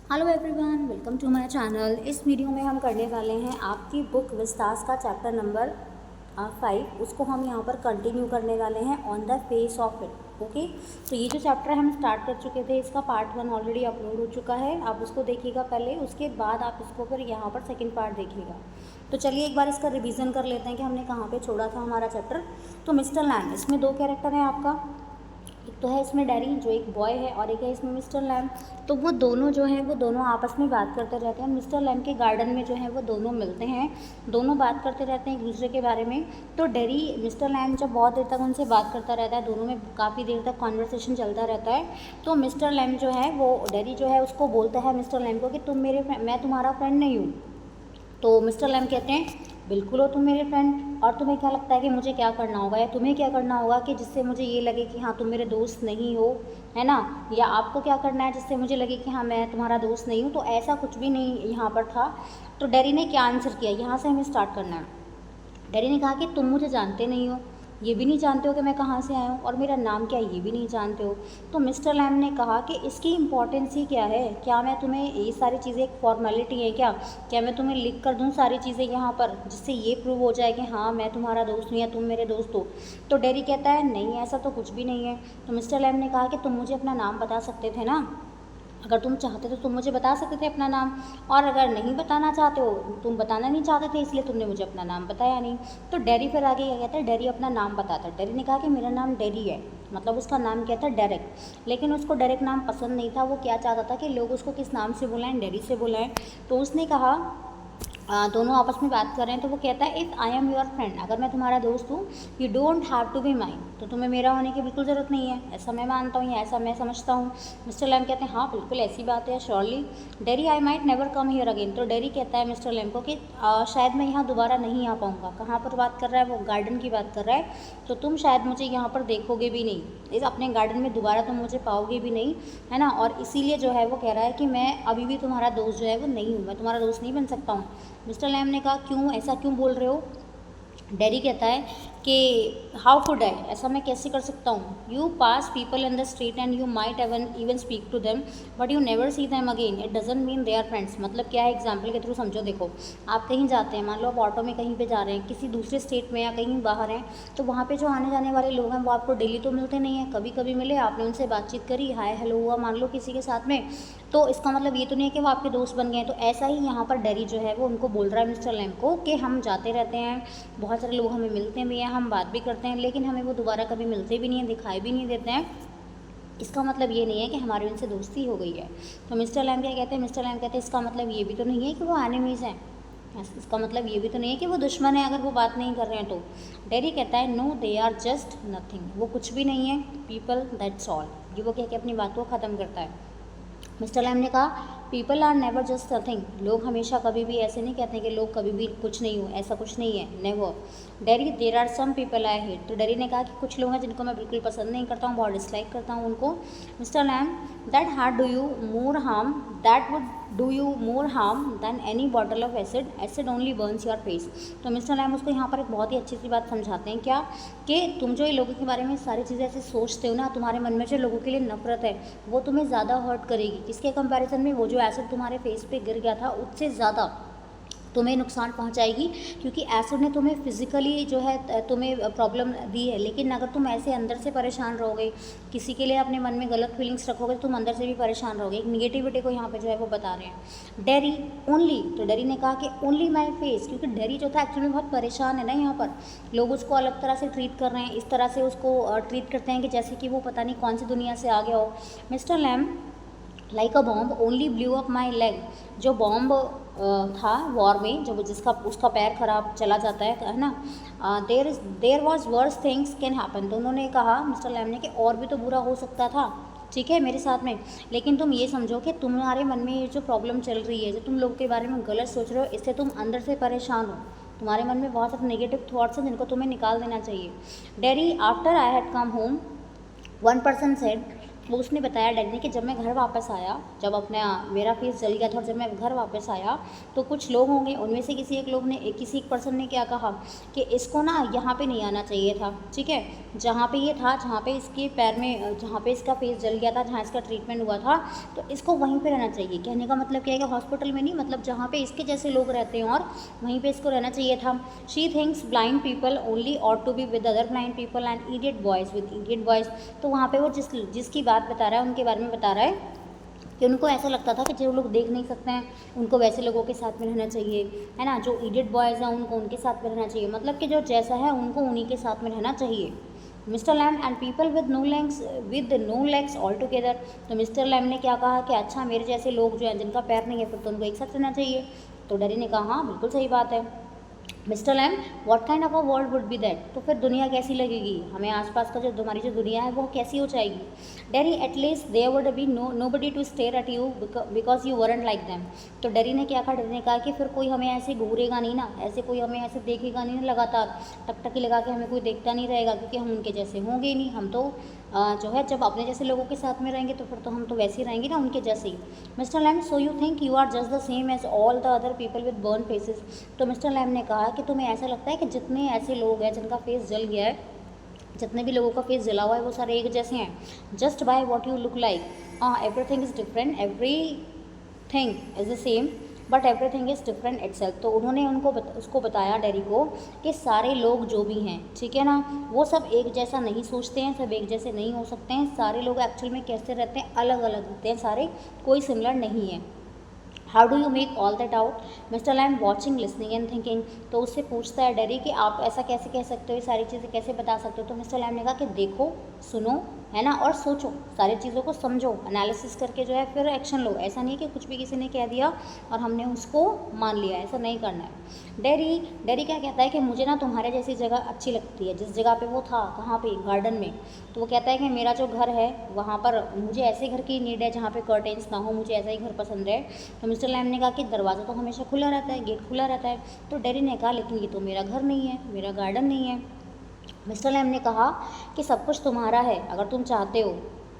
Hello everyone, welcome to my channel. इस video में हम करने वाले हैं आपकी बुक विस्तास का चैप्टर नंबर 5। उसको हम यहाँ पर कंटिन्यू करने वाले हैं on the face of it. Okay, तो ये जो चैप्टर हम स्टार्ट कर चुके थे, इसका पार्ट 1 ऑलरेडी अपलोड हो चुका है। आप उसको देखिएगा पहले, उसके बाद आप इसको फिर यहाँ पर सेकेंड पार्ट देखिएगा। तो चलिए एक बार इसका रिविज़न कर लेते हैं कि हमने कहाँ पर छोड़ा था हमारा चैप्टर। तो मिस्टर लैम, इसमें 2 कैरेक्टर हैं आपका। एक तो है इसमें डैरी जो एक बॉय है, और एक है इसमें मिस्टर लैम। तो वो दोनों जो हैं वो दोनों आपस में बात करते रहते हैं। मिस्टर लैम के गार्डन में जो है वो दोनों मिलते हैं, दोनों बात करते रहते हैं एक दूसरे के बारे में। तो डैरी मिस्टर लैम जब बहुत देर तक उनसे बात करता रहता है, दोनों में काफ़ी देर तक कॉन्वर्सेशन चलता रहता है। तो मिस्टर लैम जो है वो डैरी जो है उसको बोलता है मिस्टर लैम को कि मैं तुम्हारा फ्रेंड नहीं हूँ। तो मिस्टर लैम कहते हैं बिल्कुल हो तुम मेरे फ्रेंड, और तुम्हें क्या लगता है कि मुझे क्या करना होगा, या तुम्हें क्या करना होगा कि जिससे मुझे ये लगे कि हाँ तुम मेरे दोस्त नहीं हो, है ना। या आपको क्या करना है जिससे मुझे लगे कि हाँ मैं तुम्हारा दोस्त नहीं हूँ। तो ऐसा कुछ भी नहीं यहाँ पर था। तो डैरी ने क्या आंसर किया, यहाँ से हमें स्टार्ट करना है। डैरी ने कहा कि तुम मुझे जानते नहीं हो, ये भी नहीं जानते हो कि मैं कहाँ से आया हूँ, और मेरा नाम क्या है ये भी नहीं जानते हो। तो मिस्टर लैम ने कहा कि इसकी इम्पोर्टेंस ही क्या है, क्या मैं तुम्हें ये सारी चीज़ें एक फॉर्मेलिटी है क्या मैं तुम्हें लिख कर दूँ सारी चीज़ें यहाँ पर, जिससे ये प्रूव हो जाए कि हाँ मैं तुम्हारा दोस्त हूँ या तुम मेरे दोस्त हो। तो डैरी कहता है नहीं, ऐसा तो कुछ भी नहीं है। तो मिस्टर लैम ने कहा कि तुम मुझे अपना नाम बता सकते थे ना, अगर तुम चाहते तो तुम मुझे बता सकते थे अपना नाम, और अगर नहीं बताना चाहते हो, तुम बताना नहीं चाहते थे इसलिए तुमने मुझे अपना नाम बताया नहीं। तो डैरी फिर आगे क्या कहता है, डैरी अपना नाम बताता है। डैरी ने कहा कि मेरा नाम डैरी है, मतलब उसका नाम क्या था, डेरेक। लेकिन उसको डेरेक नाम पसंद नहीं था। वो क्या चाहता था कि लोग उसको किस नाम से बुलाएं, डैरी से बुलाएं। तो उसने कहा दोनों आपस में बात कर रहे हैं। तो वो कहता है if I am your friend, अगर मैं तुम्हारा दोस्त हूँ, you don't have to be mine, तो तुम्हें मेरा होने की बिल्कुल ज़रूरत नहीं है, ऐसा मैं मानता हूँ या ऐसा मैं समझता हूँ। मिस्टर लैम कहते हैं हाँ बिल्कुल ऐसी बात है, surely dairy I might never come here again. तो डेरी कहता है मिस्टर लैम को कि शायद मैं यहाँ दोबारा नहीं आ पाऊँगा। कहाँ पर बात कर रहा है वो, गार्डन की बात कर रहा है। तो तुम शायद मुझे यहाँ पर देखोगे भी नहीं, इस अपने गार्डन में दोबारा तुम मुझे पाओगे भी नहीं, है ना। और इसीलिए जो है वो कह रहा है कि मैं अभी भी तुम्हारा दोस्त जो है वो नहीं हूँ, मैं तुम्हारा दोस्त नहीं बन सकता हूँ। मिस्टर लैम ने कहा क्यों, ऐसा क्यों बोल रहे हो। डैरी कहता है कि हाउ कुड आई, ऐसा मैं कैसे कर सकता हूँ। You pass people in the street and you might even speak to them but you never see them again, it doesn't mean they are friends. मतलब क्या है, एग्जाम्पल के थ्रू समझो। देखो आप कहीं जाते हैं, मान लो आप ऑटो में कहीं पे जा रहे हैं, किसी दूसरे स्टेट में या कहीं बाहर हैं, तो वहाँ पे जो आने जाने वाले लोग हैं वो आपको डेली तो मिलते नहीं हैं, कभी कभी मिले, आपने उनसे बातचीत करी, हाय हेलो हुआ मान लो किसी के साथ में, तो इसका मतलब ये तो नहीं है कि वो आपके दोस्त बन गए हैं। तो ऐसा ही यहाँ पर डैरी जो है वो उनको बोल रहा है मिस्टर लैम को कि हम जाते रहते हैं, बहुत सारे लोग हमें मिलते भी हैं, हम बात भी करते हैं, लेकिन हमें वो दोबारा कभी मिलते भी नहीं हैं, दिखाई भी नहीं देते हैं। इसका मतलब ये नहीं है कि हमारी उनसे दोस्ती हो गई है। तो मिस्टर लैम क्या कहते हैं, मिस्टर लैम कहते हैं इसका मतलब ये भी तो नहीं है कि वो एनिमीज़ हैं, इसका मतलब ये भी तो नहीं है कि वो दुश्मन है अगर वो बात नहीं कर रहे हैं तो। डैरी कहता है no they are just nothing, वो कुछ भी नहीं है, पीपल दैट्स ऑल। ये वो कह के अपनी बात को ख़त्म करता है। मिस्टर लैम ने कहा people are never just nothing, लोग हमेशा कभी भी ऐसे नहीं कहते कि लोग कभी भी कुछ नहीं हो, ऐसा कुछ नहीं है, never. Derry there are some people I hate, तो डैरी ने कहा कि कुछ लोग हैं जिनको मैं बिल्कुल पसंद नहीं करता हूँ, बहुत डिसलाइक करता हूँ उनको। Mister Lamb that hard do you more harm, that would do you more harm than any bottle of acid, acid only burns your face. तो मिस्टर लैम उसको यहाँ पर एक बहुत ही अच्छी सी बात समझाते हैं, क्या कि तुम जो ये लोगों के बारे में सारी चीज़ें ऐसे सोचते हो ना, तुम्हारे मन में जो लोगों के लिए नफरत है वो तुम्हें ज़्यादा हर्ट करेगी, किसके कंपैरिजन में, वो जो एसिड तुम्हारे फेस पे गिर गया था उससे ज़्यादा तुम्हें नुकसान पहुंचाएगी, क्योंकि एसिड ने तुम्हें फिजिकली जो है तुम्हें प्रॉब्लम दी है, लेकिन अगर तुम ऐसे अंदर से परेशान रहोगे, किसी के लिए अपने मन में गलत फीलिंग्स रखोगे तो तुम अंदर से भी परेशान रहोगे। एक निगेटिविटी को यहाँ पे जो है वो बता रहे हैं। डेरी ओनली, तो डेरी ने कहा कि ओनली माई फेस, क्योंकि डेरी जो था एक्चुअली बहुत परेशान है ना, यहाँ पर लोग उसको अलग तरह से ट्रीट कर रहे हैं, इस तरह से उसको ट्रीट करते हैं कि जैसे कि वो पता नहीं कौन सी दुनिया से आ गया हो। Mister Lamb like a bomb only blew up my leg, जो बॉम्ब था वॉर में, जो जिसका उसका पैर खराब चला जाता है ना, there was worse things can happen. तो उन्होंने कहा मिस्टर लैम ने कि और भी तो बुरा हो सकता था, ठीक है मेरे साथ में, लेकिन तुम ये समझो कि तुम्हारे मन में ये जो प्रॉब्लम चल रही है, जो तुम लोगों के बारे में गलत सोच रहे हो, इससे तुम अंदर से परेशान हो, तुम्हारे मन में बहुत सारे नेगेटिव थॉट्स हैं जिनको तुम्हें निकाल देना चाहिए। Dairy after I had come home one person said वो उसने बताया डैडी ने कि जब मैं घर वापस आया, जब अपना मेरा फेस जल गया था और जब मैं घर वापस आया तो कुछ लोग होंगे, उनमें से किसी एक पर्सन ने क्या कहा कि इसको ना यहाँ पे नहीं आना चाहिए था, ठीक है, जहाँ पे ये था, जहाँ पे इसके पैर में, जहाँ पे इसका फेस जल गया था, जहाँ इसका ट्रीटमेंट हुआ था, तो इसको वहीं पे रहना चाहिए। कहने का मतलब क्या है कि हॉस्पिटल में नहीं, मतलब जहाँ पे इसके जैसे लोग रहते हैं और वहीं पे इसको रहना चाहिए था। She thinks blind people only ought to be with other blind people and idiot boys with idiot boys. तो वहाँ पे वो जिसकी बात बता रहा है उनके बारे में बता रहा है कि उनको ऐसा लगता था कि जो लोग देख नहीं सकते हैं उनको वैसे लोगों के साथ में रहना चाहिए, है ना, जो इडियट बॉयज़ हैं उनको उनके साथ में रहना चाहिए, मतलब कि जो जैसा है उनको उन्हीं के साथ में रहना चाहिए। Mister Lamb and people with no legs all together. तो मिस्टर लैम ने क्या कहा कि अच्छा मेरे जैसे लोग जो हैं जिनका पैर नहीं है फिर तो उनको एक साथ रहना चाहिए। तो डैडी ने कहा हाँ बिल्कुल सही बात है। Mister Lamb what kind of a world would be that. तो फिर दुनिया कैसी लगेगी, हमें आसपास का जो तुम्हारी जो दुनिया है वो कैसी हो जाएगी। Derry at least there would be nobody to stare at you because you weren't like them. तो डैडी ने क्या कहा, डैडी ने कहा कि फिर कोई हमें ऐसे घूरेगा नहीं ना, ऐसे कोई हमें ऐसे देखेगा नहीं ना लगातार टकटकी लगा के, हमें कोई देखता नहीं रहेगा क्योंकि हम उनके जैसे होंगे ही नहीं। हम तो जो है जब अपने जैसे लोगों के साथ में रहेंगे तो फिर तो हम तो वैसे ही रहेंगे ना उनके जैसे ही। Mister Lam so you think you are just the same as all the other people with burn faces. तो मिस्टर लैम ने कहा कि तुम्हें ऐसा लगता है कि जितने ऐसे लोग हैं जिनका फेस जल गया है, जितने भी लोगों का फेस जला हुआ है वो सारे एक जैसे हैं। Just by what you look like everything is different, everything is the same but everything is different itself. तो उन्होंने उसको बताया डैडी को कि सारे लोग जो भी हैं, ठीक है ना, वो सब एक जैसा नहीं सोचते हैं, सब एक जैसे नहीं हो सकते हैं। सारे लोग एक्चुअल में कैसे रहते हैं, अलग अलग रहते हैं सारे, कोई सिमिलर नहीं है। How do you make all that out. Mister Lamb watching listening and thinking. तो उससे पूछता है डैडी कि आप ऐसा कैसे कह सकते हो, ये सारी चीज़ें कैसे बता सकते हो। तो मिस्टर लैम ने कहा कि देखो, सुनो, है ना, और सोचो, सारी चीज़ों को समझो, एनालिसिस करके जो है फिर एक्शन लो। ऐसा नहीं है कि कुछ भी किसी ने कह दिया और हमने उसको मान लिया, ऐसा नहीं करना है। डैडी क्या कहता है कि मुझे ना तुम्हारे जैसी जगह अच्छी लगती है, जिस जगह पे वो था, कहाँ पे, गार्डन में। तो वो कहता है कि मेरा जो घर है वहाँ पर मुझे ऐसे घर की नीड है जहाँ पे कर्टेंस ना हो, मुझे ऐसा ही घर पसंद है। तो मिस्टर लैम ने कहा कि दरवाज़ा तो हमेशा खुला रहता है, गेट खुला रहता है। तो डैडी ने कहा लेकिन ये तो मेरा घर नहीं है, मेरा गार्डन नहीं है। मिस्टर लैम ने कहा कि सब कुछ तुम्हारा है, अगर तुम चाहते हो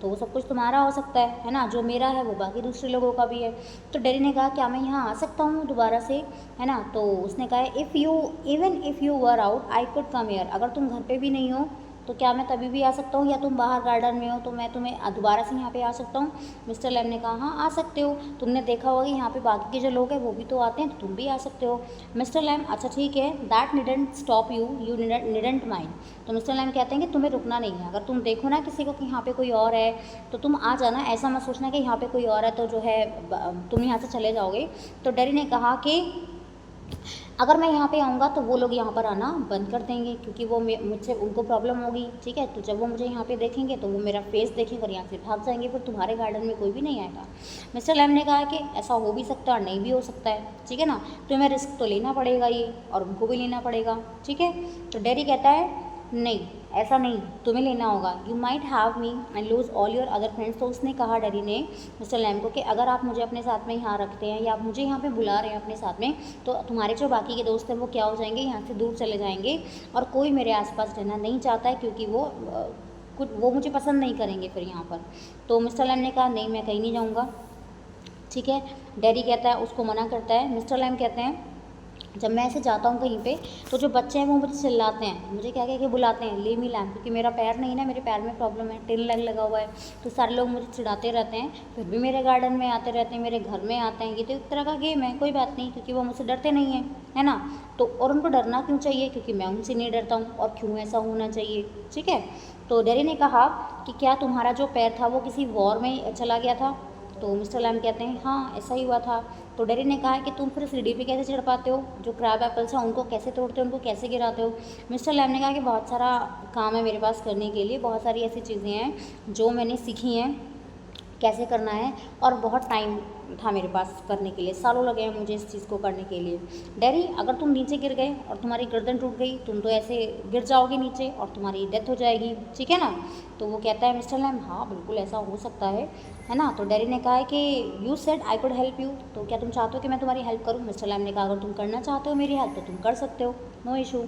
तो वो सब कुछ तुम्हारा हो सकता है ना, जो मेरा है वो बाकी दूसरे लोगों का भी है। तो डैडी ने कहा क्या मैं यहाँ आ सकता हूँ दोबारा से, है ना। तो उसने कहा even if you were out I could come here. अगर तुम घर पे भी नहीं हो तो क्या मैं तभी भी आ सकता हूँ, या तुम बाहर गार्डन में हो तो मैं तुम्हें दोबारा से यहाँ पे आ सकता हूँ। मिस्टर लैम ने कहा हाँ आ सकते हो, तुमने देखा होगा यहाँ पे बाकी के जो लोग हैं वो भी तो आते हैं, तो तुम भी आ सकते हो। मिस्टर लैम अच्छा ठीक है, that needn't stop you needn't mind. तो मिस्टर लैम कहते हैं कि तुम्हें रुकना नहीं है, अगर तुम देखो ना किसी को कि यहाँ पे कोई और है तो तुम आ जाना, ऐसा मत सोचना कि यहाँ पे कोई और है तो जो है तुम यहाँ से चले जाओगे। तो डैडी ने कहा कि अगर मैं यहाँ पे आऊँगा तो वो लोग यहाँ पर आना बंद कर देंगे क्योंकि वो मुझसे उनको प्रॉब्लम होगी, ठीक है। तो जब वो मुझे यहाँ पे देखेंगे तो वो मेरा फेस देखेंगे और यहाँ से भाग जाएंगे, फिर तुम्हारे गार्डन में कोई भी नहीं आएगा। मिस्टर लैम ने कहा कि ऐसा हो भी सकता है और नहीं भी हो सकता है, ठीक है ना, तुम्हें रिस्क तो लेना पड़ेगा ये और उनको भी लेना पड़ेगा, ठीक है। तो डैडी कहता है नहीं ऐसा नहीं, तुम्हें लेना होगा, you might have me and loose all your other friends. तो उसने कहा डैडी ने मिस्टर लैम को कि अगर आप मुझे अपने साथ में यहाँ रखते हैं या आप मुझे यहाँ पे बुला रहे हैं अपने साथ में, तो तुम्हारे जो बाकी के दोस्त हैं वो क्या हो जाएंगे, यहाँ से दूर चले जाएंगे और कोई मेरे आसपास रहना नहीं चाहता है क्योंकि वो मुझे पसंद नहीं करेंगे फिर यहाँ पर। तो मिस्टर लैम ने कहा नहीं मैं कहीं नहीं जाऊँगा, ठीक है। डैडी कहता है उसको मना करता है। मिस्टर लैम कहते हैं जब मैं ऐसे जाता हूँ कहीं पे तो जो बच्चे हैं वो मुझे चिल्लाते हैं, मुझे क्या कह के बुलाते हैं ले मी लैम, क्योंकि मेरा पैर नहीं ना, मेरे पैर में प्रॉब्लम है, टिन लैग लगा हुआ है, तो सारे लोग मुझे चिढ़ाते रहते हैं, फिर भी मेरे गार्डन में आते रहते हैं, मेरे घर में आते हैं। ये तो एक तरह का गेम है, कोई बात नहीं, क्योंकि वो मुझसे डरते नहीं हैं, है ना। तो और उनको डरना क्यों चाहिए, क्योंकि मैं उनसे नहीं डरता हूँ, और क्यों ऐसा होना चाहिए, ठीक है। तो डैडी ने कहा कि क्या तुम्हारा जो पैर था वो किसी वॉर में चला गया था। तो मिस्टर लैम कहते हैं हाँ ऐसा ही हुआ था। तो डैडी ने कहा कि तुम फिर सीढ़ी पे कैसे चढ़ पाते हो, जो क्रैब एप्पल्स हैं उनको कैसे तोड़ते हो, उनको कैसे गिराते हो। मिस्टर लैम ने कहा कि बहुत सारा काम है मेरे पास करने के लिए, बहुत सारी ऐसी चीज़ें हैं जो मैंने सीखी हैं कैसे करना है, और बहुत टाइम था मेरे पास करने के लिए, सालों लगे हैं मुझे इस चीज़ को करने के लिए। डैडी अगर तुम नीचे गिर गए और तुम्हारी गर्दन टूट गई, तुम तो ऐसे गिर जाओगे नीचे और तुम्हारी डेथ हो जाएगी, ठीक है ना। तो वो कहता है मिस्टर लैम हाँ बिल्कुल ऐसा हो सकता है ना। तो डैडी ने कहा है कि you said I could help you, तो क्या तुम चाहते हो कि मैं तुम्हारी हेल्प करूँ। मिस्टर लैम ने कहा अगर तुम करना चाहते हो मेरी हेल्प तो तुम कर सकते हो, नो इशू।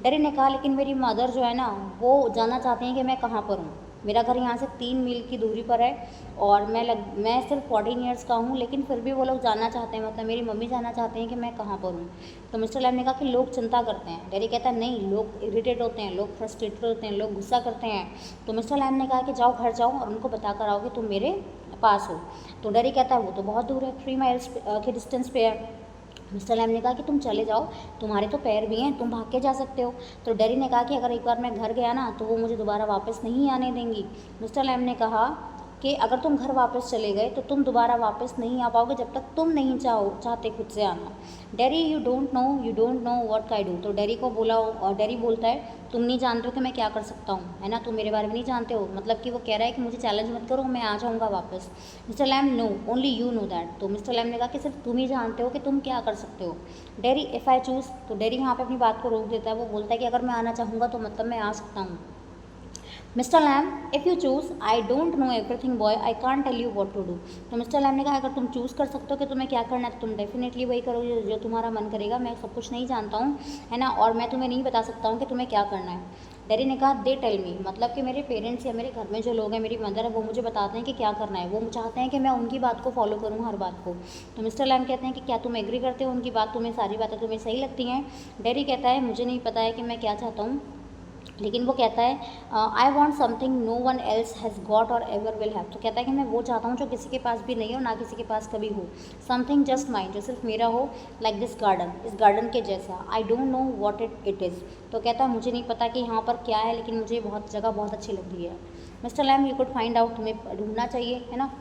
डैडी ने कहा लेकिन मेरी मदर जो है ना वो जानना चाहती हैं कि मैं कहाँ पर हूँ, मेरा घर यहाँ से 3 मील की दूरी पर है और मैं सिर्फ 14 ईयर्स का हूँ, लेकिन फिर भी वो लोग जानना चाहते हैं, मतलब मेरी मम्मी जानना चाहते हैं कि मैं कहाँ पर हूँ। तो मिस्टर लैम ने कहा कि लोग चिंता करते हैं। डैडी कहता है नहीं, लोग इरिटेट होते हैं, लोग फ्रस्ट्रेटेड होते हैं, लोग गुस्सा करते हैं। तो मिस्टर लैम ने कहा कि जाओ घर जाओ और उनको बता कर आओ कि तुम मेरे पास हो। तो डैडी कहता है वो तो बहुत दूर है, 3 माइल्स के डिस्टेंस पे है। मिस्टर लैम ने कहा कि तुम चले जाओ, तुम्हारे तो पैर भी हैं, तुम भाग के जा सकते हो। तो डैडी ने कहा कि अगर एक बार मैं घर गया ना तो वो मुझे दोबारा वापस नहीं आने देंगी। मिस्टर लैम ने कहा कि अगर तुम घर वापस चले गए तो तुम दोबारा वापस नहीं आ पाओगे जब तक तुम नहीं चाहते खुद से आना। Daddy you don't know what I do. तो डैडी को बोला, और डैडी बोलता है तुम नहीं जानते हो कि मैं क्या कर सकता हूँ, है ना, तुम मेरे बारे में नहीं जानते हो, मतलब कि वो कह रहा है कि मुझे चैलेंज मत करो, मैं आ जाऊँगा वापस। Mister Lamb no, only you know that. तो मिस्टर लैम ने कहा कि सिर्फ तुम ही जानते हो कि तुम क्या कर सकते हो। डैडी इफ़ आई चूज़, तो डैडी यहाँ पे अपनी बात को रोक देता है, वो बोलता है कि अगर मैं आना चाहूँगा तो मतलब मैं आ सकता हूँ। Mister Lamb if you choose, I don't know everything boy, I can't tell you what to do. तो मिस्टर लैम ने कहा अगर तुम चूज़ कर सकते हो कि तुम्हें क्या करना है तो तुम डेफिनेटली वही करोगे जो तुम्हारा मन करेगा, मैं सब कुछ नहीं जानता हूँ, है ना, और मैं तुम्हें नहीं बता सकता हूँ कि तुम्हें क्या करना है। डैडी ने कहा दे टेल मी, मतलब कि मेरे पेरेंट्स या मेरे घर में जो लोग हैं, मेरी मदर है, वो मुझे बताते हैं कि क्या करना है, वो चाहते हैं कि मैं उनकी बात को फॉलो करूँ हर बात को। तो मिस्टर लैम कहते हैं कि क्या तुम एग्री करते हो उनकी बात, तुम्हें सारी बातें तुम्हें सही लगती हैं। डैडी कहता है मुझे नहीं पता है कि मैं क्या चाहता हूँ, लेकिन वो कहता है I want something no one else has got or ever will have. तो कहता है कि मैं वो चाहता हूँ जो किसी के पास भी नहीं हो, ना किसी के पास कभी हो, समथिंग जस्ट माइन, जो सिर्फ मेरा हो, लाइक दिस गार्डन, इस गार्डन के जैसा। आई don't know what it is. तो कहता है मुझे नहीं पता कि यहाँ पर क्या है, लेकिन मुझे बहुत जगह बहुत अच्छी लग रही है। Mister Lamb you could find out, तुम्हें ढूंढना चाहिए, है ना।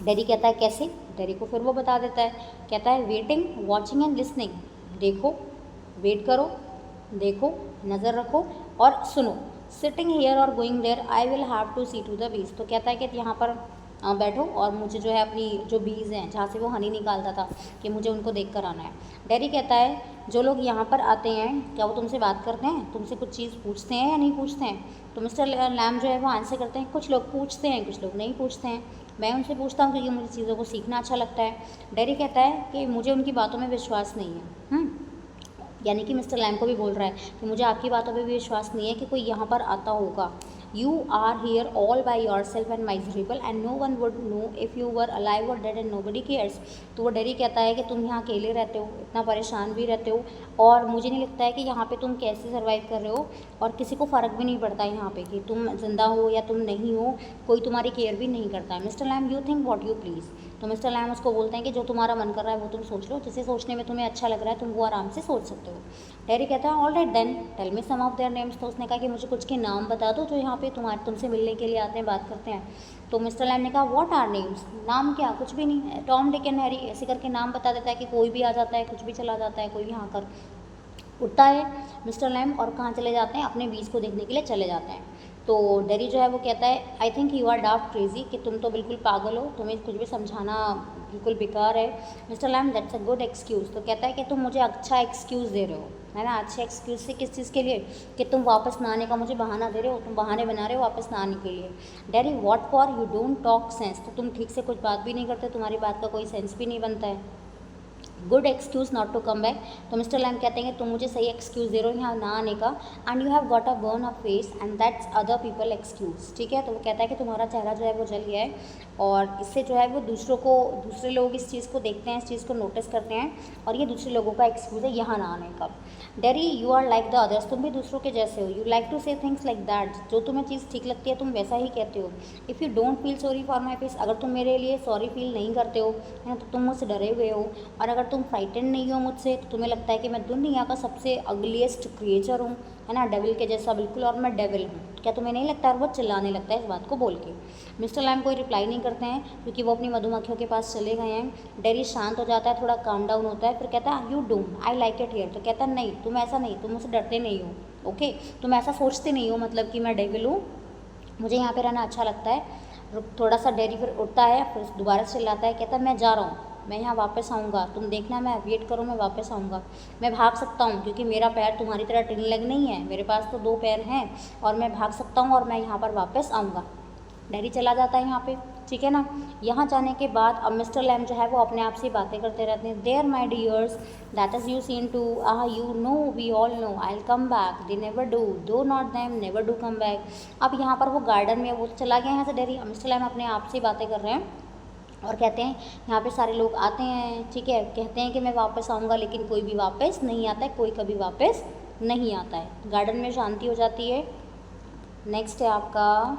डैडी कहता है कैसे। डैडी को फिर वो बता देता है, कहता है वेटिंग, वॉचिंग एंड लिसनिंग। देखो, वेट करो, देखो, नज़र रखो और सुनो। सिटिंग हेयर और going there, I will have to see to the bees. तो कहता है कि यहाँ पर बैठो और मुझे जो है अपनी जो बीज हैं जहाँ से वो हनी निकालता था कि मुझे उनको देख कर आना है। डैडी कहता है जो लोग यहाँ पर आते हैं क्या वो तुमसे बात करते हैं, तुमसे कुछ चीज़ पूछते हैं या नहीं पूछते हैं। तो मिस्टर लैम जो है वो आंसर करते हैं कुछ लोग पूछते हैं, कुछ लोग नहीं पूछते हैं। मैं उनसे पूछता हूँ क्योंकि मुझे चीज़ों को सीखना अच्छा लगता है। डैडी कहता है कि मुझे उनकी बातों में विश्वास नहीं है। यानी कि मिस्टर लैम को भी बोल रहा है कि मुझे आपकी बातों पे भी विश्वास नहीं है कि कोई यहाँ पर आता होगा। You are here all by yourself and miserable and no one would know if you were alive or dead and nobody cares. तो वो डैडी कहता है कि तुम यहाँ अकेले रहते हो, इतना परेशान भी रहते हो, और मुझे नहीं लगता है कि यहाँ पे तुम कैसे सर्वाइव कर रहे हो, और किसी को फ़र्क भी नहीं पड़ता है यहाँ पे कि तुम जिंदा हो या तुम नहीं हो, कोई तुम्हारी केयर भी नहीं करता है। Mister Lamb you think what you please. तो मिस्टर लैम उसको बोलते हैं कि जो तुम्हारा मन कर रहा है वो तुम सोच लो, जिसे सोचने में तुम्हें अच्छा लग रहा है तुम वो आराम से सोच सकते हो। डैडी कहता है all right then tell me some of their names. तो उसने कहा कि मुझे कुछ के नाम बता दो जो यहाँ पे तुमसे मिलने के लिए आते हैं, बात करते हैं। तो मिस्टर लैम ने कहा व्हाट आर नेम्स, नाम क्या, कुछ भी नहीं, टॉम डिक एंड हैरी ऐसे करके नाम बता देता है कि कोई भी आ जाता है, कुछ भी चला जाता है, कोई भी यहाँ कर उठता है मिस्टर लैम और कहाँ चले जाते हैं, अपने बीज को देखने के लिए चले जाते हैं। तो डैडी जो है वो कहता है I think you are daft crazy, कि तुम तो बिल्कुल पागल हो, तुम्हें कुछ भी समझाना बिल्कुल बेकार है। Mister Lamb that's a good excuse. तो कहता है कि तुम मुझे अच्छा एक्सक्यूज़ दे रहे हो, है ना, अच्छे एक्सक्यूज़ से किस चीज़ के लिए, कि तुम वापस ना आने का मुझे बहाना दे रहे हो, तुम बहाने बना रहे हो वापस ना आने के लिए। Daddy what for, you don't talk sense. तो तुम ठीक से कुछ बात भी नहीं करते, तुम्हारी बात का कोई सेंस भी नहीं बनता है। Good excuse not to come back. तो मिस्टर लैम कहते हैं कि तुम मुझे सही एक्सक्यूज़ दे रहे हो यहाँ ना आने का, and you have got a burn a face and that's other people excuse. ठीक है, तो वो कहता है कि तुम्हारा चेहरा जो है वो जल गया है, और इससे जो है वो दूसरे लोग इस चीज़ को देखते हैं, इस चीज़ को नोटिस करते हैं, और ये दूसरे लोगों का एक्सक्यूज़ है यहाँ ना आने का। Derry you are like the others, तुम भी दूसरों के जैसे हो, you like to say things like that, जो तुम्हें चीज़ ठीक लगती है तुम वैसा ही कहते हो। If you don't feel sorry for my face, अगर तुम मेरे लिए सॉरी फील नहीं करते हो, है ना, तो तुम मुझसे डरे हुए हो, और अगर तुम फ्राइटेंड नहीं हो मुझसे, तो तुम्हें लगता है कि मैं दुनिया का सबसे अगलीस्ट क्रिएचर हूँ, है ना, डेविल के जैसा बिल्कुल, और मैं डेविल हूँ, क्या तुम्हें नहीं लगता। और वो चिल्लाने लगता है इस बात को बोल के। मिस्टर लैम कोई रिप्लाई नहीं करते हैं क्योंकि वो अपनी मधुमक्खियों के पास चले गए हैं। डैडी शांत हो जाता है, थोड़ा काम डाउन होता है, फिर कहता है you do I like it here. तो कहता है नहीं, तुम ऐसा नहीं, तुम मुझसे डरते नहीं हो, ओके, तुम ऐसा सोचते नहीं हो, मतलब कि मैं डेविल हूँ, मुझे यहाँ पे रहना अच्छा लगता है। थोड़ा सा डैडी फिर उठता है, फिर दोबारा चिल्लाता है, कहता है मैं जा रहा हूँ, मैं यहाँ वापस आऊँगा, तुम देखना, मैं वेट करो, मैं वापस आऊँगा। मैं भाग सकता हूँ क्योंकि मेरा पैर तुम्हारी तरह टिन लेग नहीं है, मेरे पास तो 2 पैर हैं, और मैं भाग सकता हूँ और मैं यहाँ पर वापस आऊँगा। डैडी चला जाता है यहाँ पे। ठीक है ना। यहाँ जाने के बाद अब मिस्टर लैम जो है वो अपने आप से बातें करते रहते हैं। There my dears that is you seen to you know we all know I will come back they never do though not them never do come back. अब यहाँ पर वो गार्डन में वो चला गया यहाँ से डेरी। मिस्टर लैम अपने आप से बातें कर रहे हैं और कहते हैं यहाँ पे सारे लोग आते हैं, ठीक है, कहते हैं कि मैं वापस आऊँगा, लेकिन कोई भी वापस नहीं आता है, कोई कभी वापस नहीं आता है। गार्डन में शांति हो जाती है। नेक्स्ट है आपका,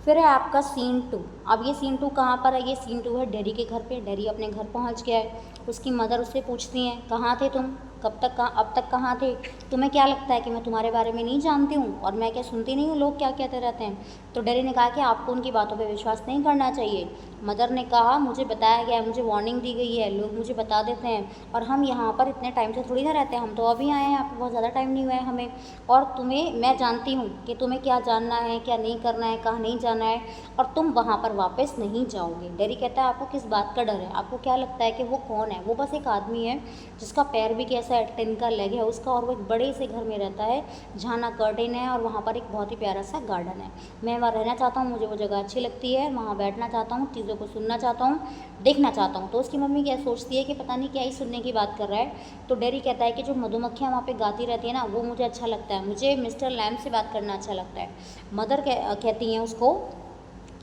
फिर है आपका सीन 2। अब ये सीन 2 कहाँ पर है? ये सीन 2 है डेरी के घर पे। डेरी अपने घर पहुँच गया है। उसकी मदर उससे पूछती हैं कहाँ थे तुम, कब तक अब तक कहाँ थे? तुम्हें क्या लगता है कि मैं तुम्हारे बारे में नहीं जानती हूँ और मैं क्या सुनती नहीं हूँ लोग क्या कहते रहते हैं? तो डेरी ने कहा कि आपको उनकी बातों पे विश्वास नहीं करना चाहिए। मदर ने कहा मुझे बताया गया है, मुझे वार्निंग दी गई है, लोग मुझे बता देते हैं और हम यहाँ पर इतने टाइम से थोड़ी ना रहते हैं, हम तो अभी आए हैं, यहाँ पर बहुत ज़्यादा टाइम नहीं हुआ है हमें। और तुम्हें मैं जानती हूँ कि तुम्हें क्या जानना है, क्या नहीं करना है, कहाँ नहीं जाना है, और तुम वहाँ पर वापस नहीं जाओगे। डेरी कहता है आपको किस बात का डर है? आपको क्या लगता है कि वो कौन है? वो बस एक आदमी है जिसका पैर भी कैसा है, टिन का लेग है उसका, और वो एक बड़े से घर में रहता है जहाँ ना कर्टेन है और वहाँ पर एक बहुत ही प्यारा सा गार्डन है। मैं वहाँ रहना चाहता हूँ, मुझे वो जगह अच्छी लगती है, वहाँ बैठना चाहता हूँ, चीज़ों को सुनना चाहता हूँ, देखना चाहता हूँ। तो उसकी मम्मी क्या सोचती है कि पता नहीं क्या ही सुनने की बात कर रहा है। तो डेरी कहता है कि जो मधुमक्खियाँ वहाँ पे गाती रहती है ना, वो मुझे अच्छा लगता है, मुझे मिस्टर लैम से बात करना अच्छा लगता है। मदर कहती हैं उसको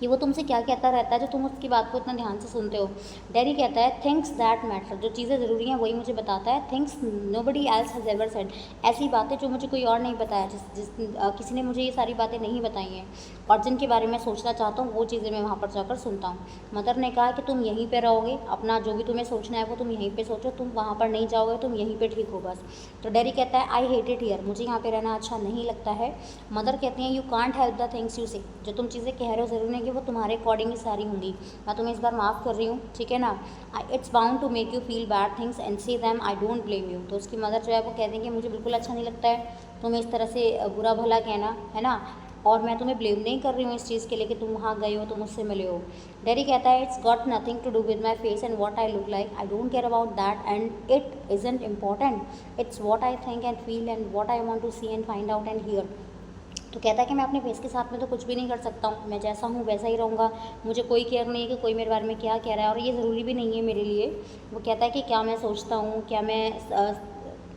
कि वो तुमसे क्या कहता रहता है जो तुम उसकी बात को इतना ध्यान से सुनते हो। डेरी कहता है थिंग्स दैट मैटर, जो चीज़ें ज़रूरी हैं वही मुझे बताता है। Things nobody else has ever said, ऐसी बातें जो मुझे कोई और नहीं बताया, किसी ने मुझे ये सारी बातें नहीं बताई हैं और जिनके बारे में सोचना चाहता हूँ वो चीज़ें मैं वहाँ पर जाकर सुनता हूँ। मदर ने कहा कि तुम यहीं पर रहोगे, अपना जो भी तुम्हें सोचना है वो तुम यहीं पर सोचो, तुम वहाँ पर नहीं जाओगे, तुम यहीं पर ठीक हो बस। तो डेरी कहता है आई हेट इट हियर, मुझे यहाँ पर रहना अच्छा नहीं लगता है। मदर कहती हैं you can't help the things you से, जो तुम चीज़ें कह रहे हो ज़रूरी नहीं कि वो तुम्हारे अकॉर्डिंग ही सारी होंगी, मैं तुम्हें इस बार माफ़ कर रही हूँ, ठीक है ना। It's bound to make you feel bad things and say them I don't blame you. तो उसकी मदर जो है वो कहती हैं कि मुझे बिल्कुल अच्छा नहीं लगता है तुम्हें इस तरह से बुरा भला कहना, है ना, और मैं तुम्हें ब्लेम नहीं कर रही हूँ इस चीज़ के लिए कि तुम वहाँ गए हो, तुम मुझसे मिले हो। डेरी कहता है it's got nothing to do with my face and what I look like, I don't care about that and it isn't important, it's what I think and feel and what I want to see and find out and hear. तो कहता है कि मैं अपने face के साथ में तो कुछ भी नहीं कर सकता हूँ, मैं जैसा हूँ वैसा ही रहूँगा, मुझे कोई केयर नहीं है कि कोई मेरे बारे में क्या कह रहा है और ये ज़रूरी भी नहीं है मेरे लिए। वो कहता है कि क्या मैं सोचता हूँ, क्या मैं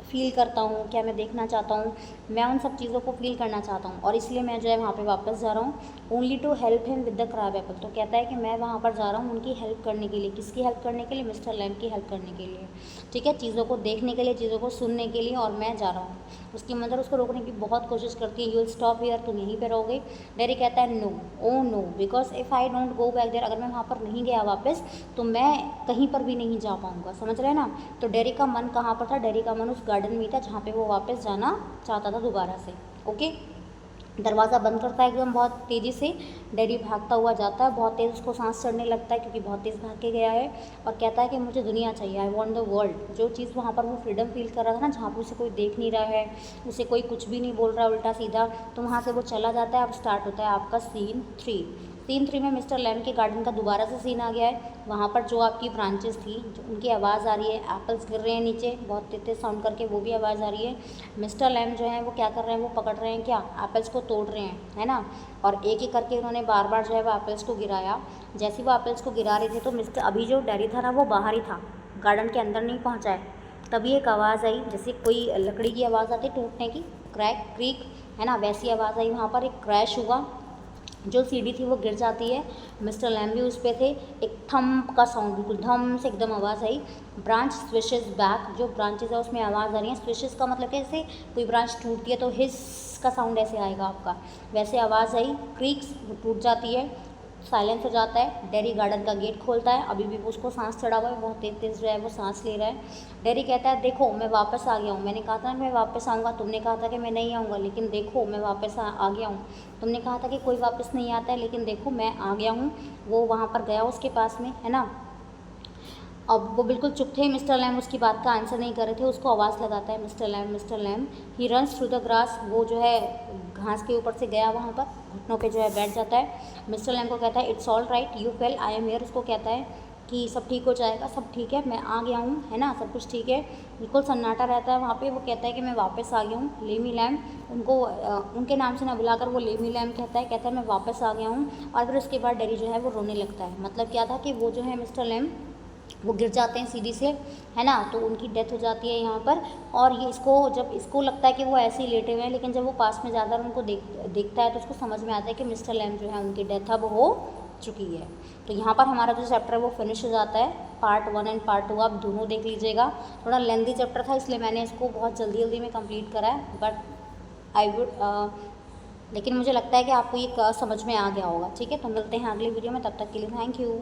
फ़ील करता हूँ, क्या मैं देखना चाहता हूँ, मैं उन सब चीज़ों को फ़ील करना चाहता हूँ और इसलिए मैं जो है वहाँ पे वापस जा रहा हूँ। Only to help him with the crab apple. तो कहता है कि मैं वहाँ पर जा रहा हूँ उनकी हेल्प करने के लिए। किसकी हेल्प करने के लिए? मिस्टर लैम की हेल्प करने के लिए, ठीक है, चीज़ों को देखने के लिए, चीज़ों को सुनने के लिए, और मैं जा रहा हूँ। उसकी मदर उसको रोकने की बहुत कोशिश करती है, यू विल स्टॉप हियर, तुम यहीं पर रहोगे। डेरी कहता है no, oh no, because if I don't go back there, अगर मैं वहाँ पर नहीं गया वापस तो मैं कहीं पर भी नहीं जा पाऊँगा, समझ रहे हैं ना। तो डेरी का मन कहाँ पर था? डेरी का मन उस गार्डन में था जहाँ पे वो वापस जाना चाहता था दोबारा से। ओके, दरवाज़ा बंद करता है एकदम बहुत तेज़ी से। डेरी भागता हुआ जाता है, बहुत तेज़ उसको सांस चढ़ने लगता है क्योंकि बहुत तेज़ भाग के गया है, और कहता है कि मुझे दुनिया चाहिए, आई वॉन्ट द वर्ल्ड। जो चीज़ वहाँ पर वो फ्रीडम फील कर रहा था ना, जहाँ पर उसे कोई देख नहीं रहा है, उसे कोई कुछ भी नहीं बोल रहा है उल्टा सीधा, तो वहाँ से वो चला जाता है। अब स्टार्ट होता है आपका सीन 3। सीन 3 में मिस्टर लैम के गार्डन का दोबारा से सीन आ गया है। वहाँ पर जो आपकी ब्रांचेस थी, जो उनकी आवाज़ आ रही है, एप्पल्स गिर रहे हैं नीचे बहुत तेज साउंड करके, वो भी आवाज़ आ रही है। मिस्टर लैम जो है वो क्या कर रहे हैं? वो पकड़ रहे हैं क्या? एप्पल्स को तोड़ रहे हैं, है ना, और एक एक करके उन्होंने बार बार जो है वो एप्पल्स को गिराया। जैसे वो एप्पल्स को गिरा रहे थे तो मिस्टर अभी जो डेरी था ना वो बाहर ही था, गार्डन के अंदर नहीं पहुँचा है। तभी एक आवाज़ आई, जैसे कोई लकड़ी की आवाज़ आती टूटने की, क्रैक क्रीक, है ना, वैसी आवाज़ आई। वहाँ पर एक क्रैश हुआ, जो सीढ़ी थी वो गिर जाती है। मिस्टर लैम भी उस पे थे। एक थम्प का साउंड, बिल्कुल धम से एकदम आवाज़ आई। ब्रांच स्विशेस बैक, जो ब्रांचेस है उसमें आवाज़ आ रही है। स्विशेस का मतलब कैसे, कोई ब्रांच टूटती है तो हिस का साउंड ऐसे आएगा आपका, वैसे आवाज़ आई। क्रीक्स, वो टूट जाती है, साइलेंस हो जाता है। डेरी गार्डन का गेट खोलता है, अभी भी उसको सांस चढ़ा हुआ है, बहुत तेज तेज जो है वो सांस ले रहा है। डेरी कहता है देखो मैं वापस आ गया हूँ, मैंने कहा था ना मैं वापस आऊँगा, तुमने कहा था कि मैं नहीं आऊँगा, लेकिन देखो मैं वापस आ गया हूँ। तुमने कहा था कि कोई वापस नहीं आता है, लेकिन देखो मैं आ गया हूँ। वो वहाँ पर गया उसके पास में, है ना। अब वो बिल्कुल चुप थे, मिस्टर लैम उसकी बात का आंसर नहीं कर रहे थे। उसको आवाज़ लगाता है Mister Lamb, Mister Lamb. He runs through the grass, वो जो है घास के ऊपर से गया, वहाँ पर घुटनों पे जो है बैठ जाता है। मिस्टर लैम को कहता है it's all right, you fail, I am here. उसको कहता है कि सब ठीक हो जाएगा, सब ठीक है, मैं आ गया हूँ, है ना, सब कुछ ठीक है, बिल्कुल सन्नाटा रहता है वहाँ पे। वो कहता है कि मैं वापस आ गया हूँ, लेमी लैम, उनको उनके नाम से ना बुलाकर वो लेमी लैम कहता है मैं वापस आ गया हूँ। और फिर उसके बाद डैडी जो है वो रोने लगता है। मतलब क्या था कि वो जो है मिस्टर लैम वो गिर जाते हैं सीढ़ी से, है ना, तो उनकी डेथ हो जाती है यहाँ पर। और ये जब इसको लगता है कि वो ऐसे ही लेटे हुए हैं, लेकिन जब वो पास में जाता है उनको देखता है तो उसको समझ में आता है कि मिस्टर लैम जो है उनकी डेथ अब हो चुकी है। तो यहाँ पर हमारा जो चैप्टर है वो फिनिश हो जाता है। पार्ट 1 एंड पार्ट 2 आप दोनों देख लीजिएगा। थोड़ा लेंथी चैप्टर था इसलिए मैंने इसको बहुत जल्दी जल्दी में कंप्लीट करा है, बट आई वुड लेकिन मुझे लगता है कि आपको ये समझ में आ गया होगा। ठीक है, तो मिलते हैं अगले वीडियो में, तब तक के लिए थैंक यू।